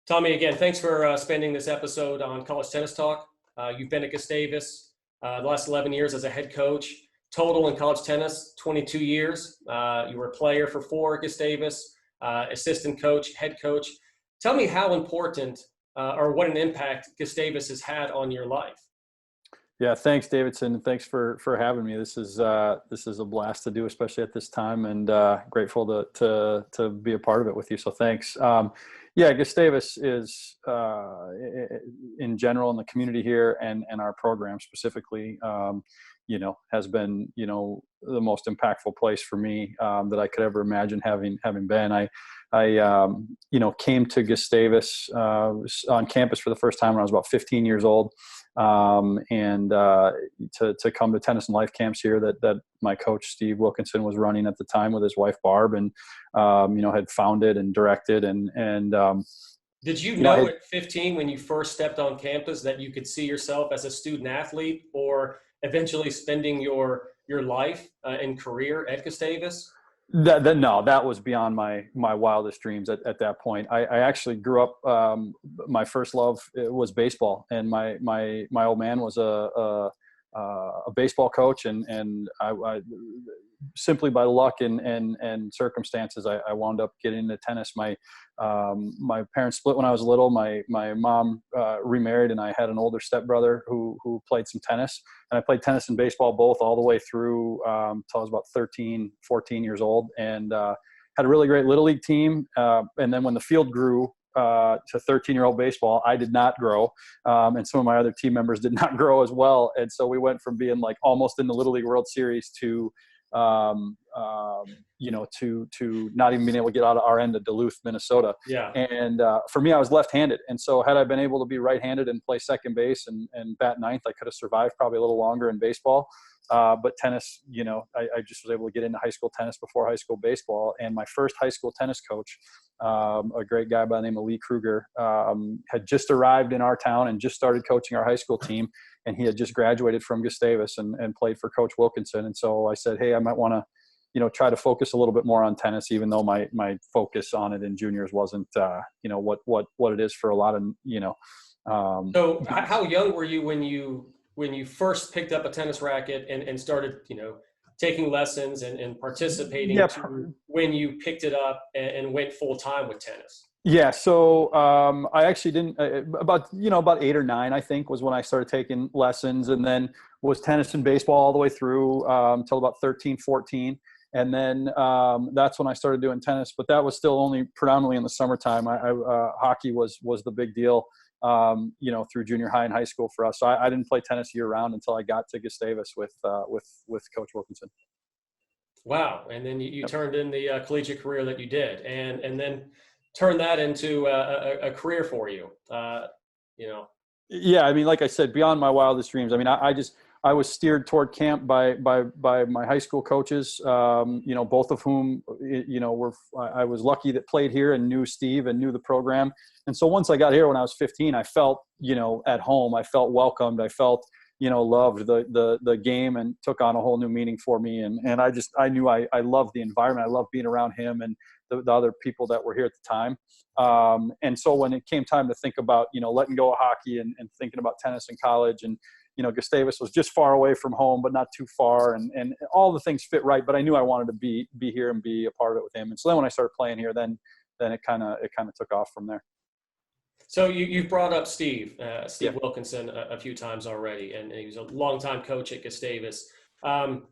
Tommy, again, thanks for spending this episode on College Tennis Talk. You've been at Gustavus the last 11 years as a head coach. Total in college tennis, 22 years. You were a player for 4 at Gustavus, assistant coach, head coach. Tell me how important or what an impact Gustavus has had on your life. Yeah, thanks, Davidson. Thanks for having me. This is a blast to do, especially at this time, and grateful to be a part of it with you. So thanks. Yeah, Gustavus is in general in the community here and our program specifically, has been the most impactful place for me that I could ever imagine having been. I came to Gustavus on campus for the first time when I was about 15 years old. And to come to tennis and life camps here that my coach Steve Wilkinson was running at the time with his wife Barb, and had founded and directed and Did you know at 15 when you first stepped on campus that you could see yourself as a student athlete or eventually spending your life and career at Gustavus? No, that was beyond my wildest dreams at that point. I actually grew up. My first love was baseball, and my old man was a baseball coach, and I simply by luck and circumstances, I wound up getting into tennis. My parents split when I was little. My mom remarried, and I had an older stepbrother who played some tennis. And I played tennis and baseball both all the way through till I was about 13, 14 years old, and had a really great little league team. And then when the field grew to 13-year-old baseball, I did not grow, and some of my other team members did not grow as well. And so we went from being like almost in the Little League World Series to to not even being able to get out of our end of Duluth, Minnesota. Yeah. And for me, I was left-handed. And so had I been able to be right-handed and play second base and bat ninth, I could have survived probably a little longer in baseball. But tennis, I just was able to get into high school tennis before high school baseball. And my first high school tennis coach, a great guy by the name of Lee Kruger, had just arrived in our town and just started coaching our high school team. And he had just graduated from Gustavus and played for Coach Wilkinson. And so I said, hey, I might want to, try to focus a little bit more on tennis, even though my focus on it in juniors wasn't, what it is for a lot of, So how young were you when you first picked up a tennis racket and started, taking lessons and participating when you picked it up and went full time with tennis? Yeah. So I actually didn't about 8 or 9, I think, was when I started taking lessons, and then was tennis and baseball all the way through until about 13, 14. And then that's when I started doing tennis, but that was still only predominantly in the summertime. Hockey was the big deal, through junior high and high school for us. So I didn't play tennis year round until I got to Gustavus with Coach Wilkinson. Wow. And then you turned in the collegiate career that you did, and then turned that into a career for you, Yeah. I mean, like I said, beyond my wildest dreams. I mean, I was steered toward camp by my high school coaches, both of whom, I was lucky that played here and knew Steve and knew the program. And so once I got here when I was 15, I felt, at home. I felt welcomed. I felt, loved the game, and took on a whole new meaning for me. And I knew I loved the environment. I loved being around him and the other people that were here at the time. And so when it came time to think about, letting go of hockey and thinking about tennis in college, and, Gustavus was just far away from home, but not too far. And all the things fit right, but I knew I wanted to be here and be a part of it with him. And so then when I started playing here, then it kind of took off from there. So you've brought up Steve Wilkinson a few times already, and he was a longtime coach at Gustavus. Tell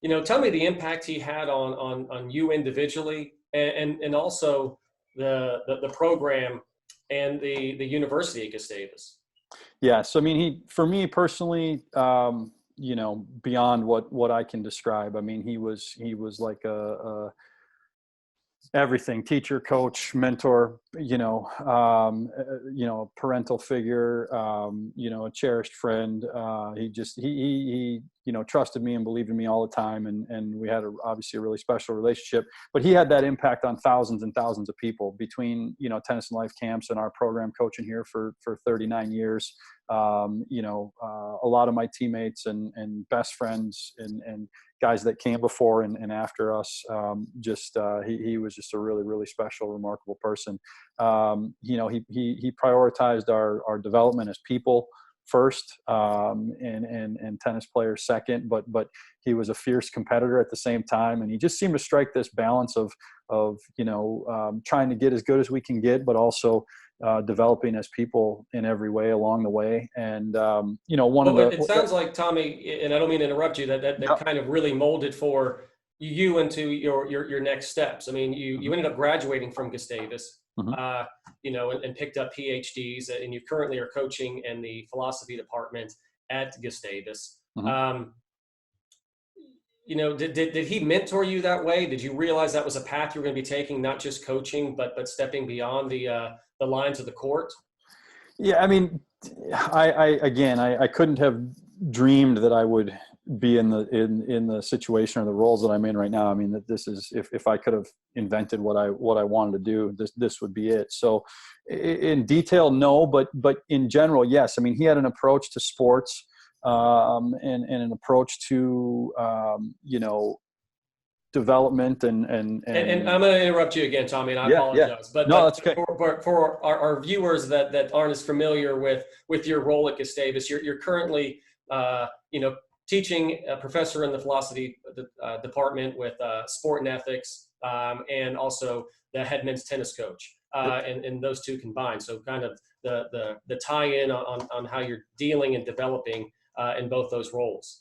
me the impact he had on you individually, and also the program and the university at Gustavus. Yeah. So, I mean, for me personally, beyond what I can describe, I mean, he was like a everything: teacher, coach, mentor, parental figure, a cherished friend. He trusted me and believed in me all the time. And we had obviously a really special relationship, but he had that impact on thousands and thousands of people between, tennis and life camps and our program coaching here for 39 years. A lot of my teammates and best friends and guys that came before and after us. He was just a really, really special, remarkable person. He prioritized our development as people first, and tennis players second, but he was a fierce competitor at the same time. And he just seemed to strike this balance of trying to get as good as we can get, but also developing as people in every way along the way. And, it sounds like, Tommy, and I don't mean to interrupt you, that kind of really molded for you into your next steps. I mean, you ended up graduating from Gustavus, and picked up PhDs, and you currently are coaching in the philosophy department at Gustavus. Did he mentor you that way? Did you realize that was a path you were going to be taking, not just coaching, but stepping beyond the lines of the court? Yeah, I mean, I couldn't have dreamed that I would be in the situation or the roles that I'm in right now. I mean, that this is, if I could have invented what I wanted to do, this would be it. So in detail, no, but in general, yes. I mean, he had an approach to sports, and an approach to development and I'm going to interrupt you again, Tommy, and I apologize. But no, that's okay. For our viewers that aren't as familiar with your role at Gustavus, you're currently teaching a professor in the philosophy department with sport and ethics, and also the head men's tennis coach, and those two combined. So kind of the tie-in on how you're dealing and developing in both those roles.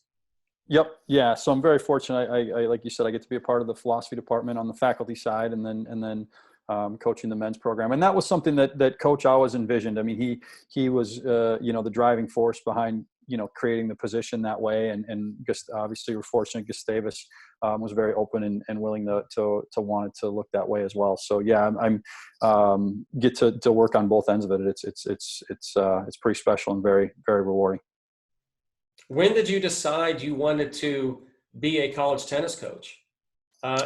Yep. Yeah. So I'm very fortunate. I like you said, I get to be a part of the philosophy department on the faculty side, and then coaching the men's program. And that was something that Coach always envisioned. I mean, he was, the driving force behind, creating the position that way. And just obviously we're fortunate Gustavus was very open and willing to want it to look that way as well. So yeah, I'm get to work on both ends of it. It's pretty special and very, very rewarding. When did you decide you wanted to be a college tennis coach?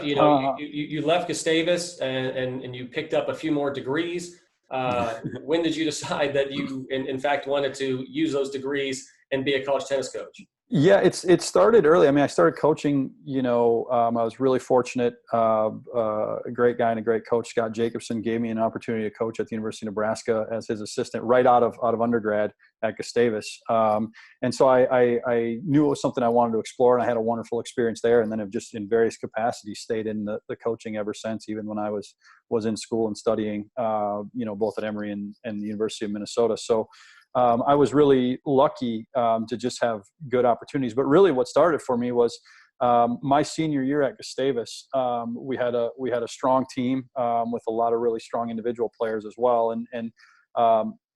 You left Gustavus and you picked up a few more degrees. When did you decide that you, in fact, wanted to use those degrees and be a college tennis coach? Yeah, it started early. I mean, I started coaching, I was really fortunate. A great guy and a great coach, Scott Jacobson, gave me an opportunity to coach at the University of Nebraska as his assistant right out of undergrad at Gustavus. And so I knew it was something I wanted to explore, and I had a wonderful experience there. And then I've just in various capacities stayed in the coaching ever since, even when I was in school and studying, both at Emory and the University of Minnesota. So I was really lucky to just have good opportunities. But really what started for me was my senior year at Gustavus. We had a strong team with a lot of really strong individual players as well. And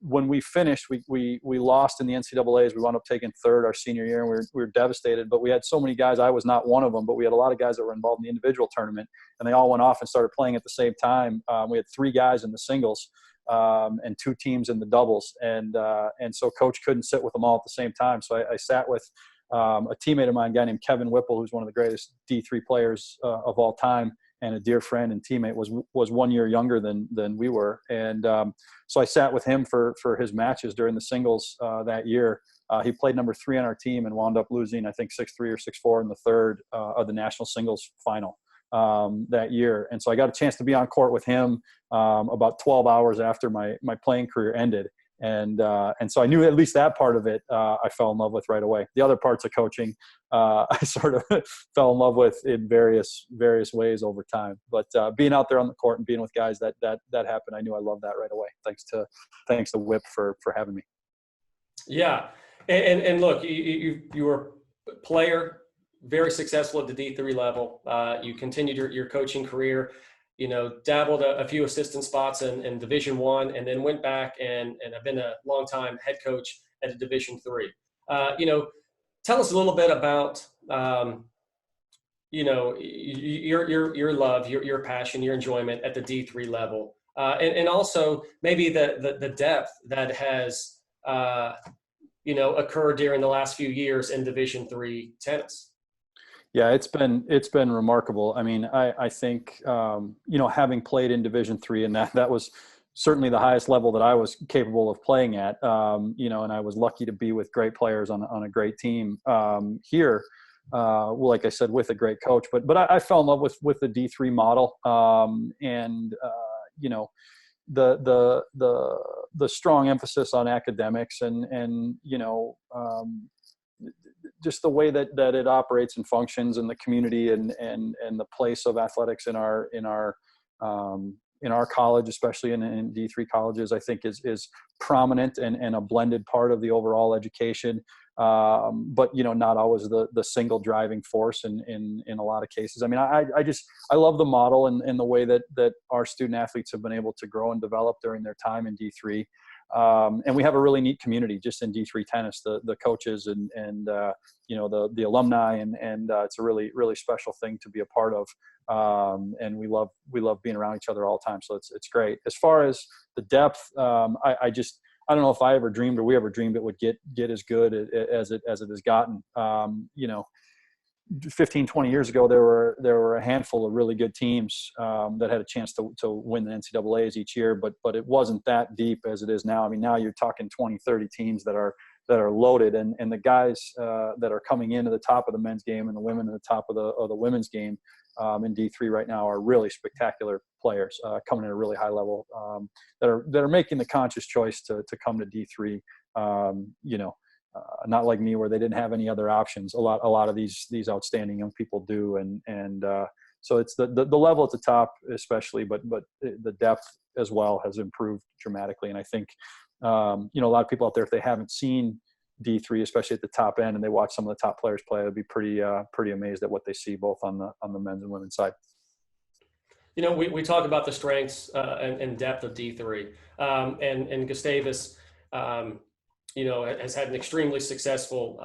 when we finished, we lost in the NCAAs. We wound up taking third our senior year, and we were devastated. But we had so many guys. I was not one of them, but we had a lot of guys that were involved in the individual tournament, and they all went off and started playing at the same time. We had 3 guys in the singles, and 2 teams in the doubles. And so coach couldn't sit with them all at the same time. So I sat with a teammate of mine, a guy named Kevin Whipple, who's one of the greatest D3 players of all time, and a dear friend and teammate, was 1 year younger than we were. And so I sat with him for his matches during the singles that year. He played number 3 on our team and wound up losing, I think, 6-3 or 6-4 in the third of the national singles final that year. And so I got a chance to be on court with him about 12 hours after my playing career ended. And so I knew at least that part of it I fell in love with right away. The other parts of coaching I sort of fell in love with in various ways over time. But being out there on the court and being with guys that happened, I knew I loved that right away. Thanks to Whip for having me. Yeah. And look, you were a player, very successful at the D3 level. You continued your coaching career, dabbled a few assistant spots in Division I, and then went back and have been a longtime head coach at a Division III. Tell us a little bit about, your love, your passion, your enjoyment at the D3 level, and also maybe the depth that has, occurred during the last few years in Division III tennis. Yeah, it's been remarkable. I mean, I think, having played in Division III, and that was certainly the highest level that I was capable of playing at, and I was lucky to be with great players on a great team here. like I said, with a great coach. But I fell in love with the D3 model, and you know, the strong emphasis on academics and you know, just the way that it operates and functions in the community and the place of athletics in our college, especially in D3 colleges, I think is prominent and a blended part of the overall education. But, you know, not always the single driving force in a lot of cases. I mean, I love the model and the way that our student athletes have been able to grow and develop during their time in D3. And we have a really neat community just in D3 tennis, the coaches and you know, the alumni and it's a really, really special thing to be a part of. And we love being around each other all the time. So it's great. As far as the depth, I don't know if I ever dreamed or we ever dreamed it would get as good as it has gotten. You know, 15, 20 years ago, there were a handful of really good teams that had a chance to win the NCAAs each year, but it wasn't that deep as it is now. I mean, now you're talking 20, 30 teams that are loaded, and the guys that are coming into the top of the men's game and the women at the top of the women's game in D3 right now are really spectacular players coming at a really high level that are making the conscious choice to come to D3. You know, not like me where they didn't have any other options. A lot of these outstanding young people do, and so it's the level at the top especially, but the depth as well has improved dramatically. And I think you know, a lot of people out there, if they haven't seen D3, especially at the top end, and they watch some of the top players play, they'd be pretty amazed at what they see both on the men's and women's side. You know, we talk about the strengths and depth of D3, and Gustavus, you know, has had an extremely successful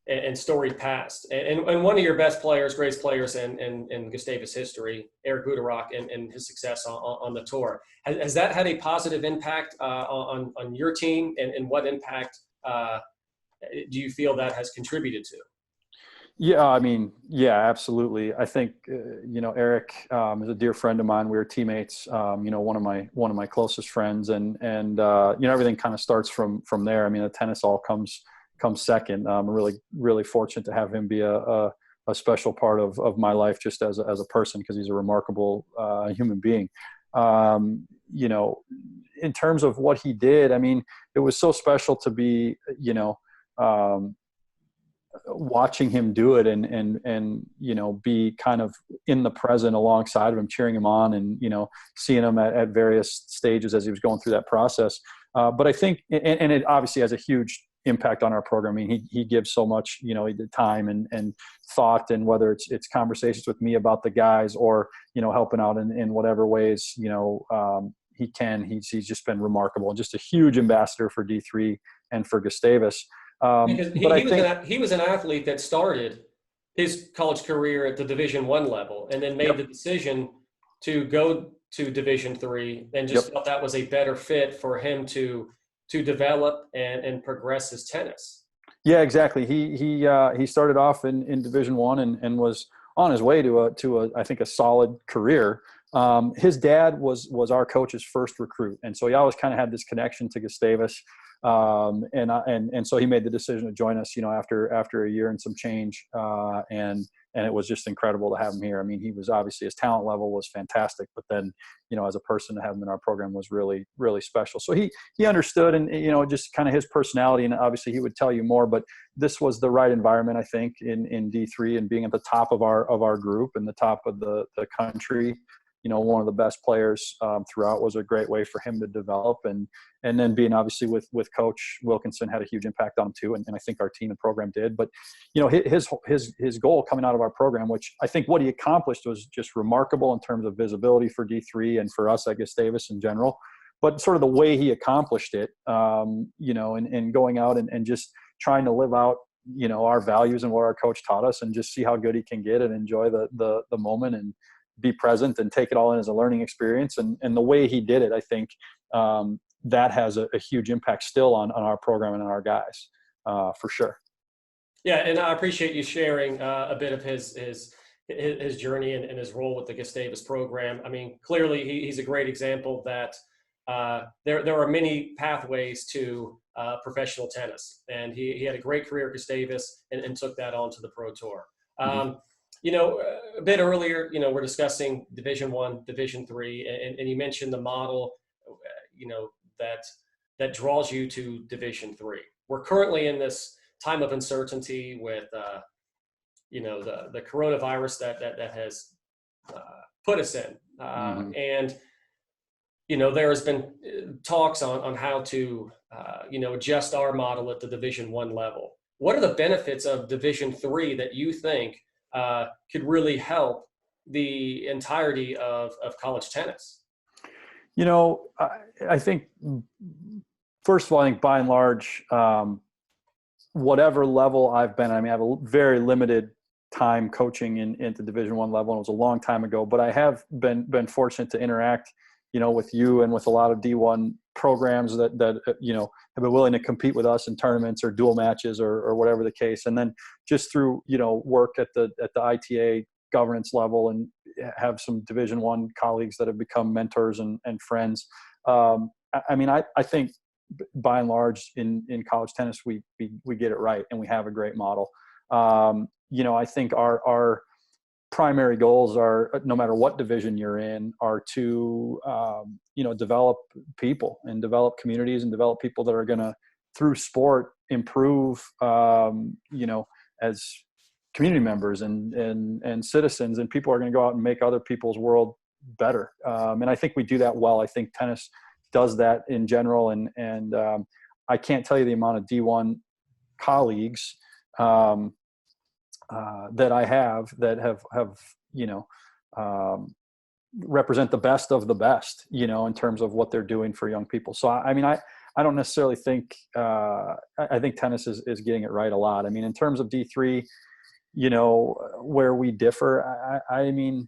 and storied past. And one of your best players, greatest players in Gustavus history, Eric Guterach, and his success on the tour. Has that had a positive impact on your team, and what impact do you feel that has contributed to? Yeah, I mean, yeah, absolutely. I think you know, Eric is a dear friend of mine. We were teammates. You know, one of my closest friends, and you know, everything kind of starts from there. I mean, the tennis all comes second. I'm really fortunate to have him be a special part of my life, just as a person, because he's a remarkable human being. You know, in terms of what he did, I mean, it was so special to be, you know, watching him do it and you know, be kind of in the present alongside of him, cheering him on, and you know, seeing him at various stages as he was going through that process. But I think, and it obviously has a huge impact on our program. I mean, he gives so much, you know, time and thought, and whether it's conversations with me about the guys, or you know, helping out in whatever ways, you know, he can. He's just been remarkable, and just a huge ambassador for D3 and for Gustavus. Because he was an athlete that started his college career at the Division I level, and then made the decision to go to Division III, and just felt that was a better fit for him to develop and progress his tennis. Yeah, exactly. He started off in Division I and was on his way to a I think a solid career. His dad was our coach's first recruit, and so he always kind of had this connection to Gustavus. And so he made the decision to join us, you know, after a year and some change. And it was just incredible to have him here. I mean, he was obviously, his talent level was fantastic, but then, you know, as a person, to have him in our program was really, really special. So he understood, and, you know, just kind of his personality, and obviously he would tell you more, but this was the right environment, I think, in D3, and being at the top of our group and the top of the country. You know, one of the best players throughout, was a great way for him to develop, and then being obviously with Coach Wilkinson had a huge impact on him too, and I think our team and program did. But you know, his goal coming out of our program, which I think what he accomplished was just remarkable in terms of visibility for D3 and for us at Gustavus in general. But sort of the way he accomplished it, you know, and going out and just trying to live out, you know, our values and what our coach taught us, and just see how good he can get and enjoy the moment and be present and take it all in as a learning experience. And the way he did it, I think that has a huge impact still on our program and on our guys, for sure. Yeah, and I appreciate you sharing a bit of his journey and his role with the Gustavus program. I mean, clearly he's a great example that there are many pathways to professional tennis. And he had a great career at Gustavus and took that on to the Pro Tour. You know, a bit earlier, you know, we're discussing Division I, Division III, and you mentioned the model, you know, that draws you to Division III. We're currently in this time of uncertainty with, you know, the coronavirus that has put us in. And, you know, there has been talks on how to, you know, adjust our model at the Division I level. What are the benefits of Division III that you think could really help the entirety of college tennis? You know, I think, first of all, I think by and large, whatever level I've been, I mean, I have a very limited time coaching into Division I level, and it was a long time ago, but I have been fortunate to interact, you know, with you and with a lot of D1 programs that you know, have been willing to compete with us in tournaments or dual matches or whatever the case. And then just through, you know, work at the ITA governance level, and have some Division I colleagues that have become mentors and friends. I mean, I think by and large in college tennis, we get it right, and we have a great model. You know, I think our primary goals are, no matter what division you're in, are to, you know, develop people and develop communities and develop people that are going to, through sport, improve, you know, as community members and citizens, and people are going to go out and make other people's world better. And I think we do that well. I think tennis does that in general. And I can't tell you the amount of D1 colleagues that I have that have you know, represent the best of the best, you know, in terms of what they're doing for young people. So I mean, I don't necessarily think I think tennis is getting it right a lot. I mean, in terms of D3, you know, where we differ, I mean,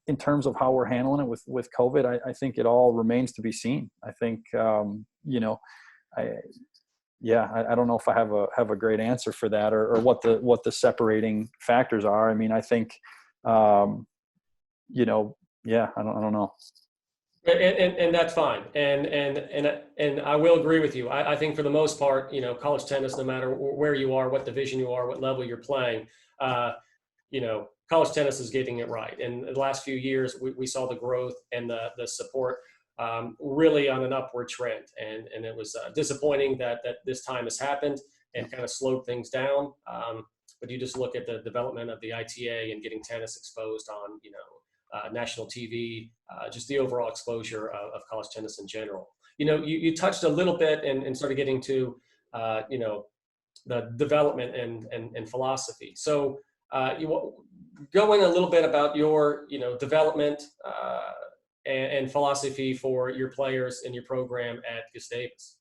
in terms of how we're handling it with COVID, I think it all remains to be seen. I think, you know, I don't know if I have a great answer for that, or what the separating factors are. I mean, I think, you know, I don't know. And that's fine. And I will agree with you. I think for the most part, you know, college tennis, no matter where you are, what division you are, what level you're playing, you know, college tennis is getting it right. And the last few years, we saw the growth and the support really on an upward trend. And it was disappointing that this time has happened and kind of slowed things down. But you just look at the development of the ITA and getting tennis exposed on, you know, national TV, just the overall exposure of college tennis in general. You know, you touched a little bit and started getting to, you know, the development and philosophy. So going a little bit about your, you know, development and philosophy for your players in your program at Gustavus.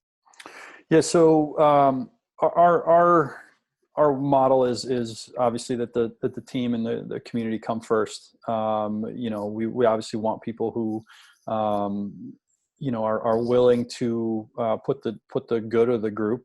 Yeah. So our model is obviously that the team and the community come first. You know, we obviously want people who, you know, are willing to put the good of the group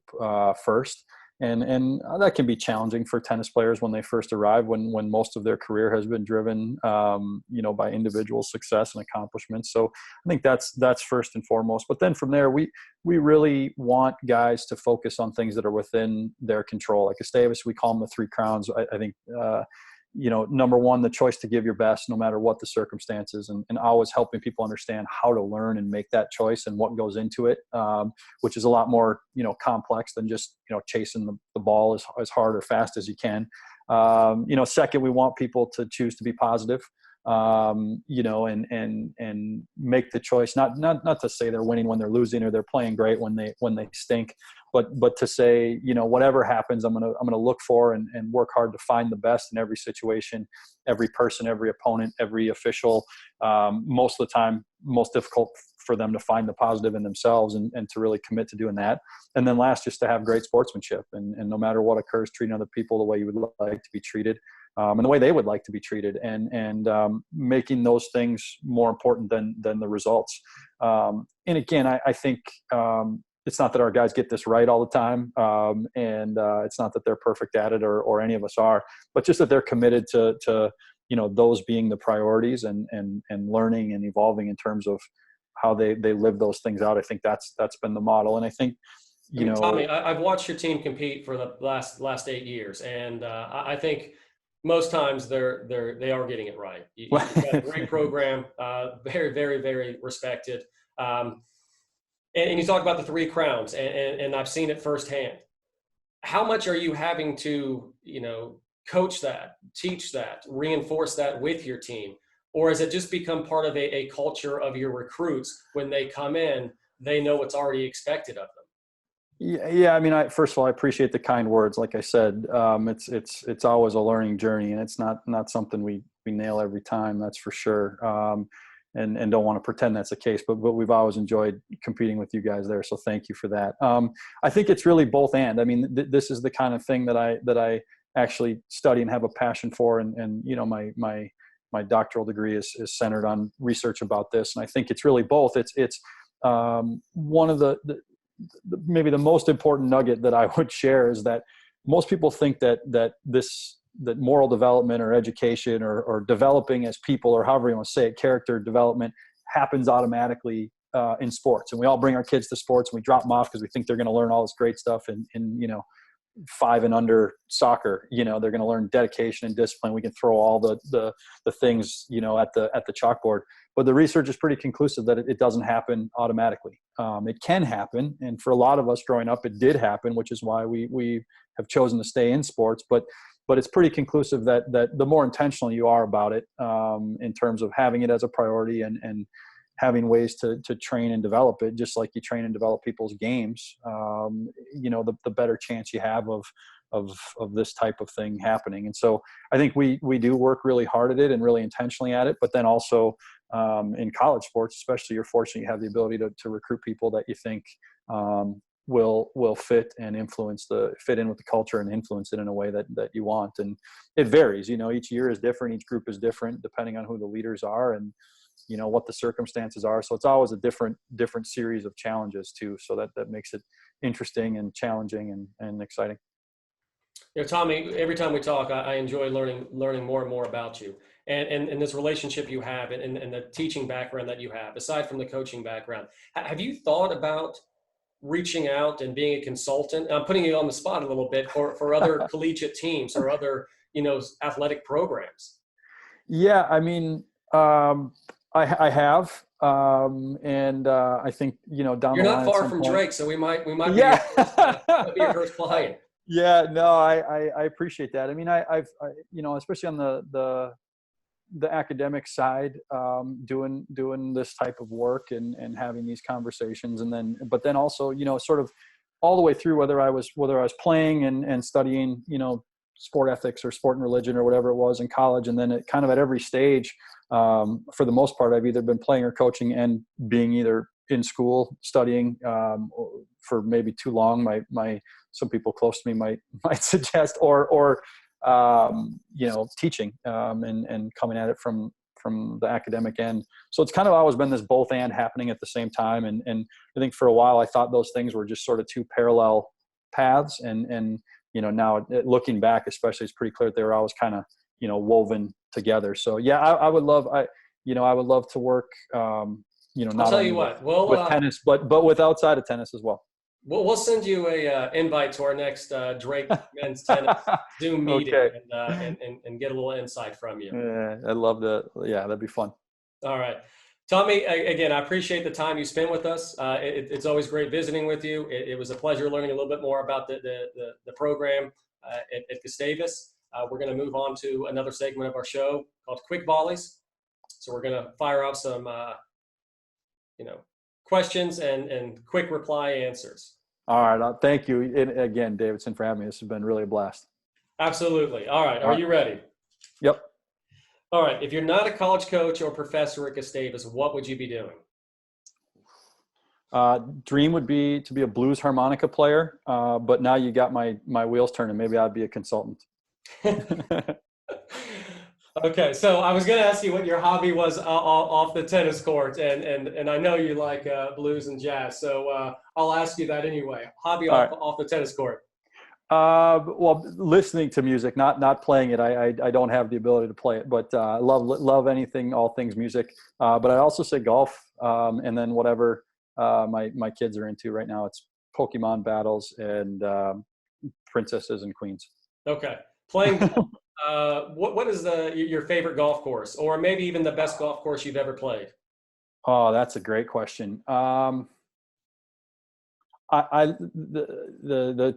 first. And that can be challenging for tennis players when they first arrive, when most of their career has been driven, you know, by individual success and accomplishments. So I think that's first and foremost. But then from there, we really want guys to focus on things that are within their control. Like Gustavus, we call them the three crowns. I think, you know, number one, the choice to give your best no matter what the circumstances, and always helping people understand how to learn and make that choice and what goes into it, which is a lot more, you know, complex than just, you know, chasing the ball as hard or fast as you can. You know, second, we want people to choose to be positive, you know, and make the choice, not to say they're winning when they're losing or they're playing great when they stink, but to say, you know, whatever happens, I'm gonna look for and work hard to find the best in every situation, every person, every opponent, every official. Most of the time, most difficult for them to find the positive in themselves and to really commit to doing that. And then last, just to have great sportsmanship and no matter what occurs, treating other people the way you would like to be treated, and the way they would like to be treated, and making those things more important than the results. And again, I think it's not that our guys get this right all the time, and it's not that they're perfect at it or any of us are, but just that they're committed to you know, those being the priorities and learning and evolving in terms of how they live those things out. I think that's been the model. And I think, I mean, Tommy, I've watched your team compete for the last 8 years, and I think most times they are getting it right. You've got a great program, very, very, very respected. Um, and you talk about the three crowns, and I've seen it firsthand. How much are you having to, coach that, teach that, reinforce that with your team? Or has it just become part of a culture of your recruits when they come in, they know what's already expected of them? Yeah. I mean, first of all, I appreciate the kind words. Like I said, it's always a learning journey, and it's not something we nail every time. That's for sure. And don't want to pretend that's the case, but we've always enjoyed competing with you guys there. So thank you for that. I think it's really both and. I mean, this is the kind of thing that I actually study and have a passion for, and my doctoral degree is centered on research about this, and I think it's really both. It's one of the maybe the most important nugget that I would share is that most people think that moral development or education or developing as people, or however you want to say it, character development, happens automatically in sports. And we all bring our kids to sports and we drop them off because we think they're going to learn all this great stuff in 5 and under soccer. They're going to learn dedication and discipline. We can throw all the things, at the chalkboard. But the research is pretty conclusive that it doesn't happen automatically. It can happen. And for a lot of us growing up, it did happen, which is why we have chosen to stay in sports. But it's pretty conclusive that the more intentional you are about it, in terms of having it as a priority and having ways to train and develop it, just like you train and develop people's games, the better chance you have of this type of thing happening. And so I think we do work really hard at it and really intentionally at it, but then also in college sports, especially, you're fortunate you have the ability to recruit people that you think will fit and fit in with the culture and influence it in a way that you want. And it varies, each year is different. Each group is different depending on who the leaders are and, what the circumstances are. So it's always a different series of challenges too. So that makes it interesting and challenging and exciting. Tommy, every time we talk, I enjoy learning more and more about you and this relationship you have and the teaching background that you have, aside from the coaching background. Have you thought about reaching out and being a consultant? I'm putting you on the spot a little bit for other collegiate teams or other, athletic programs. Yeah. I mean, I have, and I think down You're the line. You're not far from Drake, so we might be your first client. Yeah, no, I appreciate that. I mean, I've especially on the academic side, doing this type of work and having these conversations, but then also sort of all the way through, whether I was playing and studying sport ethics or sport and religion or whatever it was in college, and then kind of at every stage. For the most part, I've either been playing or coaching and being either in school studying for maybe too long. Some people close to me might suggest, or teaching and coming at it from the academic end. So it's kind of always been this both and happening at the same time. And I think for a while I thought those things were just sort of two parallel paths. And now looking back, especially, it's pretty clear that they were always kind of woven together. So yeah, I would love to work, not I'll tell only you what, with tennis, but with outside of tennis as well. We'll send you a invite to our next Drake men's tennis Zoom meeting. Okay. and get a little insight from you. Yeah, I'd love to. Yeah, that'd be fun. All right. Tommy, again, I appreciate the time you spent with us. It's always great visiting with you. It was a pleasure learning a little bit more about the program at Gustavus. We're going to move on to another segment of our show called Quick Volleys. So we're going to fire off some, questions and quick reply answers. All right. Thank you again, Davidson, for having me. This has been really a blast. Absolutely. All right. Are you ready? Yep. All right. If you're not a college coach or professor at Gustavus, what would you be doing? Dream would be to be a blues harmonica player, but now you got my wheels turning. Maybe I'd be a consultant. Okay, so I was going to ask you what your hobby was off the tennis court, and I know you like blues and jazz, so I'll ask you that anyway. Hobby off the tennis court. Well, listening to music, not playing it. I don't have the ability to play it, but love anything, all things music. But I also say golf, and then whatever my kids are into right now. It's Pokemon battles, and princesses and queens. Okay. Playing golf. What is your favorite golf course, or maybe even the best golf course you've ever played? Oh, that's a great question. The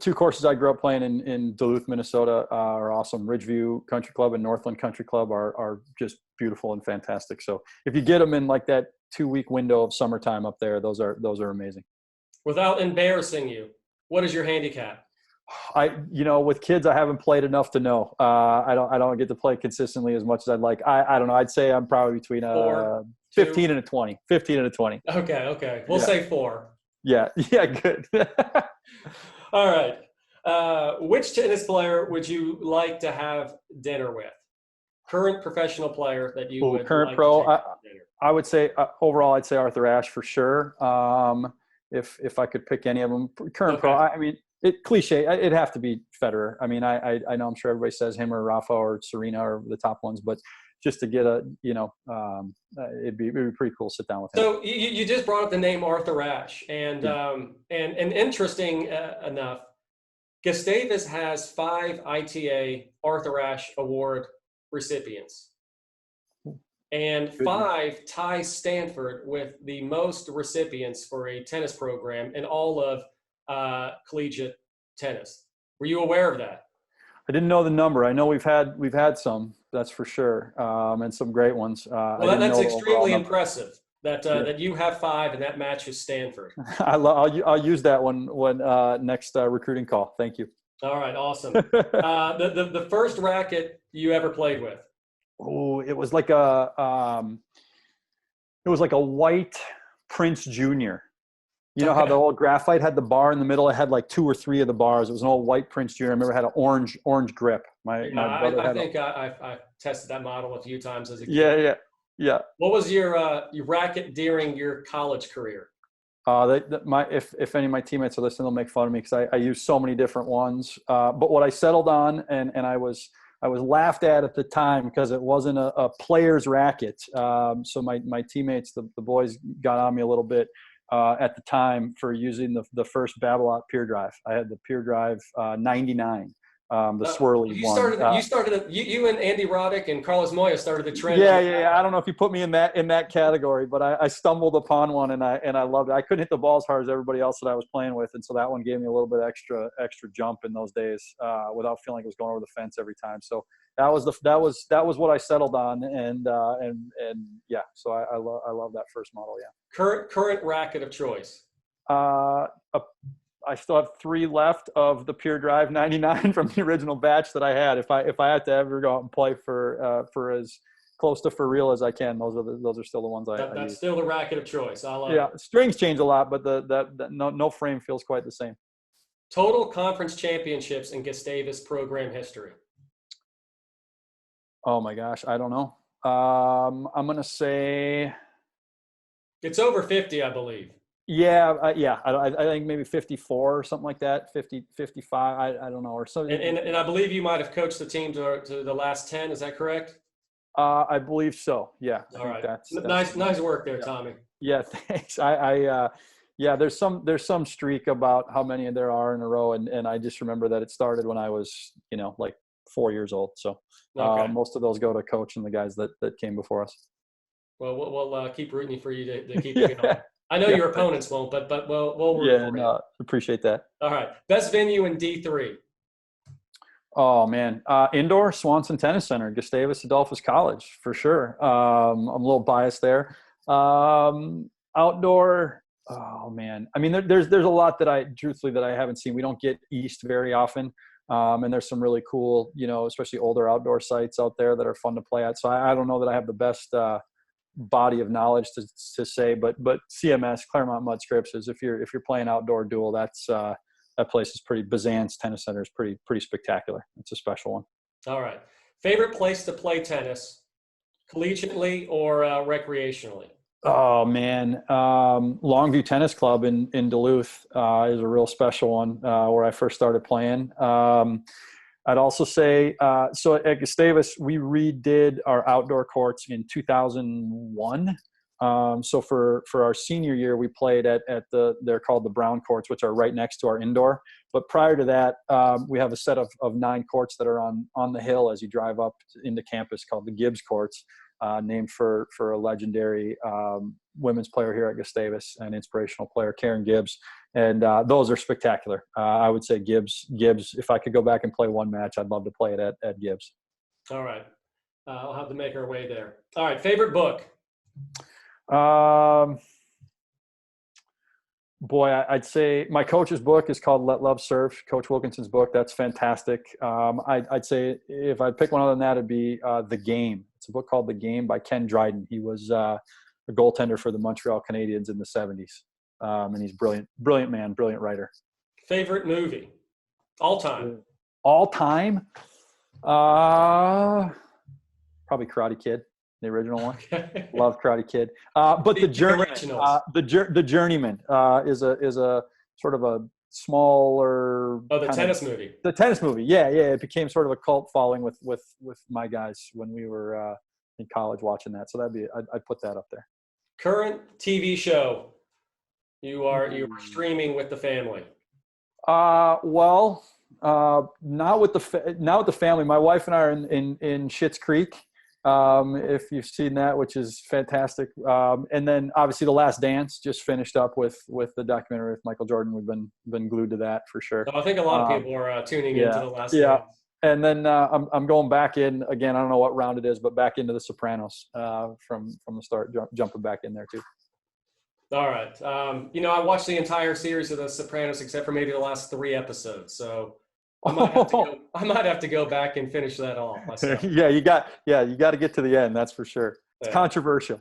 two courses I grew up playing in Duluth, Minnesota, are awesome. Ridgeview Country Club and Northland Country Club are just beautiful and fantastic. So if you get them in like that 2-week window of summertime up there, those are amazing. Without embarrassing you, what is your handicap? With kids, I haven't played enough to know. I don't get to play consistently as much as I'd like. I don't know. I'd say I'm probably between 15 and a 20. 15 and a 20. Okay. We'll say 4. Yeah, good. All right. Which tennis player would you like to have dinner with? Current professional player that you would current like pro. to take to dinner. I would say overall, I'd say Arthur Ashe for sure. If I could pick any of them, current pro. I mean, cliche. It'd have to be Federer. I mean, I know I'm sure everybody says him or Rafa or Serena are the top ones, but just to get it'd be pretty cool to sit down with him. So you just brought up the name Arthur Ashe, and interesting enough, Gustavus has 5 ITA Arthur Ashe Award recipients, and 5 ties Stanford with the most recipients for a tennis program in all of collegiate tennis. Were you aware of that? I didn't know the number. I know we've had some, that's for sure, and some great ones. Well, that's extremely impressive that you have 5 and that matches Stanford. I'll use that one when next recruiting call. Thank you. All right, awesome. The first racket you ever played with? Oh, it was like a white Prince Junior. You know how the old graphite had the bar in the middle? It had like 2 or 3 of the bars. It was an old white Prince Junior. I remember it had an orange grip. My brother I think I've tested that model a few times as a kid. Yeah. What was your racket during your college career? If any of my teammates are listening, they'll make fun of me because I use so many different ones. But what I settled on, and I was laughed at the time because it wasn't a player's racket. So my teammates, the boys, got on me a little bit at the time for using the first Babolat Pier Drive. I had the Pier Drive 99. The swirly one. You and Andy Roddick and Carlos Moya started the trend. Yeah. I don't know if you put me in that category, but I stumbled upon one and I loved it. I couldn't hit the ball as hard as everybody else that I was playing with, and so that one gave me a little bit extra jump in those days without feeling like it was going over the fence every time. So that was what I settled on, and yeah. So I love that first model. Yeah. Current racket of choice. I still have 3 left of the Pure Drive 99 from the original batch that I had. If I had to ever go out and play for as close to for real as I can, those are still the ones I That's use. still the racket of choice. Strings change a lot, but no frame feels quite the same. Total conference championships in Gustavus program history. Oh my gosh, I don't know. I'm gonna say it's over 50, I believe. Yeah. I think maybe 54 or something like that. 50, 55. I don't know, or so. And I believe you might have coached the team to the last 10. Is that correct? I believe so. Yeah. All right. That's nice work there, Tommy. Yeah. Thanks. There's some streak about how many there are in a row, and I just remember that it started when I was like 4 years old. So most of those go to coach and the guys that came before us. Well, we'll keep rooting for you to keep it going. I know your opponents won't, but we'll root for you. Appreciate that. All right. Best venue in D3. Oh man, indoor Swanson Tennis Center, Gustavus Adolphus College for sure. I'm a little biased there. Outdoor, oh man. I mean, there's a lot that I haven't seen. We don't get east very often, and there's some really cool, especially older outdoor sites out there that are fun to play at. So I don't know that I have the best body of knowledge to say, but CMS, Claremont Mud Scripts, is if you're playing outdoor duel, that's that place is pretty. Bazan's Tennis Center is pretty spectacular. It's a special one. All right. Favorite place to play tennis, collegiately or recreationally? Oh man, Longview Tennis Club in Duluth is a real special one where I first started playing. I'd also say, so at Gustavus, we redid our outdoor courts in 2001. So for our senior year, we played at they're called the Brown courts, which are right next to our indoor. But prior to that, we have a set of 9 courts that are on the hill as you drive up into campus, called the Gibbs courts, named for a legendary women's player here at Gustavus, an inspirational player, Karen Gibbs. And those are spectacular. I would say Gibbs. If I could go back and play one match, I'd love to play it at Gibbs. All right. I'll have to make our way there. All right. Favorite book? Boy, I'd say my coach's book is called Let Love Serve, Coach Wilkinson's book. That's fantastic. I'd say if I'd pick one other than that, it'd be The Game. It's a book called The Game by Ken Dryden. He was a goaltender for the Montreal Canadiens in the 70s. And he's brilliant man, brilliant writer. Favorite movie? All time? All time? Probably Karate Kid. The original one. Okay. Love Karate Kid. But the Journeyman, the Journeyman is a sort of a smaller. Oh, the tennis movie. The tennis movie. Yeah. It became sort of a cult following with my guys when we were in college watching that. So I'd put that up there. Current TV show you are streaming with the family. Well, not with the family. My wife and I are in Schitt's Creek. If you've seen that, which is fantastic. And then obviously The Last Dance just finished up with the documentary with Michael Jordan. We've been glued to that for sure. I think a lot of people are tuning into The Last Dance. Yeah. And then I'm going back in again. I don't know what round it is, but back into The Sopranos from the start, jumping back in there too. All right. I watched the entire series of The Sopranos except for maybe the last 3 episodes. So I might have to go back and finish that off myself. You got to get to the end. That's for sure. It's controversial.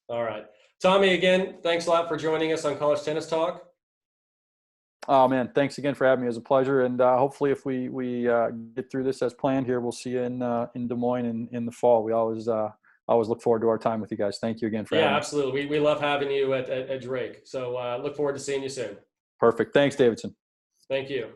All right. Tommy, again, thanks a lot for joining us on College Tennis Talk. Oh man, thanks again for having me. It was a pleasure. And hopefully if we get through this as planned here, we'll see you in Des Moines in the fall. We always look forward to our time with you guys. Thank you again for having me. Yeah, absolutely. We love having you at Drake. So look forward to seeing you soon. Perfect. Thanks, Davidson. Thank you.